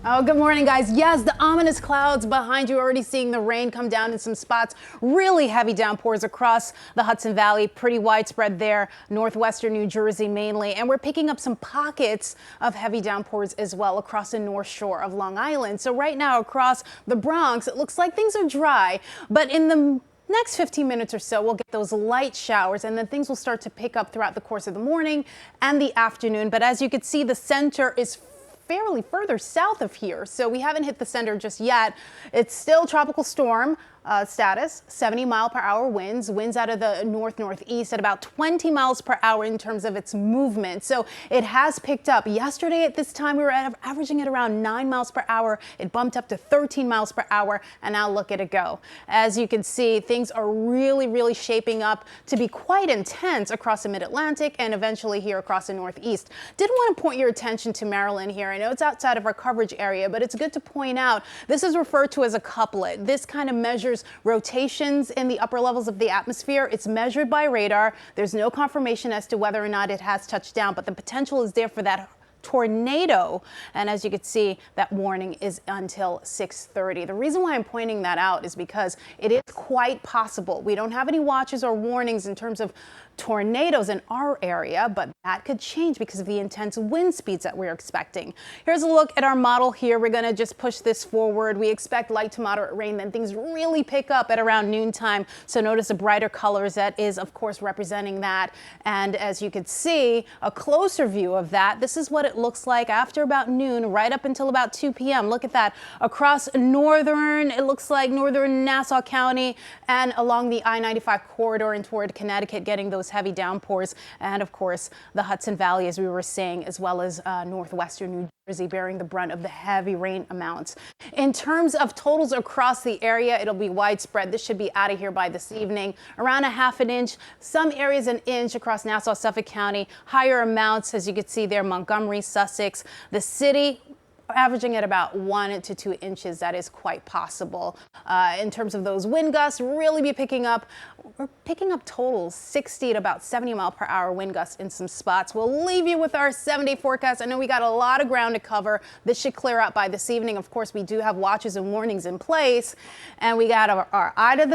Oh, good morning, guys. Yes, the ominous clouds behind you, already seeing the rain come down in some spots. Really heavy downpours across the Hudson Valley, pretty widespread there, northwestern New Jersey mainly. And we're picking up some pockets of heavy downpours as well across the North Shore of Long Island. So right now across the Bronx, it looks like things are dry, but in the next 15 minutes or so, we'll get those light showers, and then things will start to pick up throughout the course of the morning and the afternoon. But as you can see, the center is fairly further south of here, so we haven't hit the center just yet. It's still tropical storm status, 70-mile-per-hour winds out of the northeast at about 20 miles per hour in terms of its movement. So it has picked up. Yesterday at this time, we were averaging at around 9 miles per hour. It bumped up to 13 miles per hour, and now look at it go. As you can see, things are really shaping up to be quite intense across the mid-Atlantic and eventually here across the northeast. Did want to point your attention to Maryland here. I know it's outside of our coverage area, but it's good to point out this is referred to as a couplet. This kind of measures rotations in the upper levels of the atmosphere. It's measured by radar. There's no confirmation as to whether or not it has touched down, but the potential is there for that tornado. And as you can see, that warning is until 6:30. The reason why I'm pointing that out is because it is quite possible. We don't have any watches or warnings in terms of tornadoes in our area, but that could change because of the intense wind speeds that we're expecting. Here's a look at our model here. We're going to just push this forward. We expect light to moderate rain, then things really pick up at around noontime. So notice the brighter colors. That is, of course, representing that. And as you can see, a closer view of that, this is what it looks like after about noon, right up until about 2 p.m. Look at that. Across it looks like northern Nassau County and along the I-95 corridor and toward Connecticut, getting those heavy downpours, and of course the Hudson Valley, as we were saying, as well as northwestern New Jersey, bearing the brunt of the heavy rain amounts. In terms of totals across the area, it'll be widespread. This should be out of here by this evening. Around a half an inch, some areas an inch across Nassau, Suffolk County. Higher amounts, as you can see there, Montgomery, Sussex, the city, averaging at about 1 to 2 inches. That is quite possible. In terms of those wind gusts, really be picking up. We're picking up totals 60 to about 70 mile per hour wind gusts in some spots. We'll leave you with our 7-day forecast. I know we got a lot of ground to cover. This should clear up by this evening. Of course, we do have watches and warnings in place, and we got our eye to the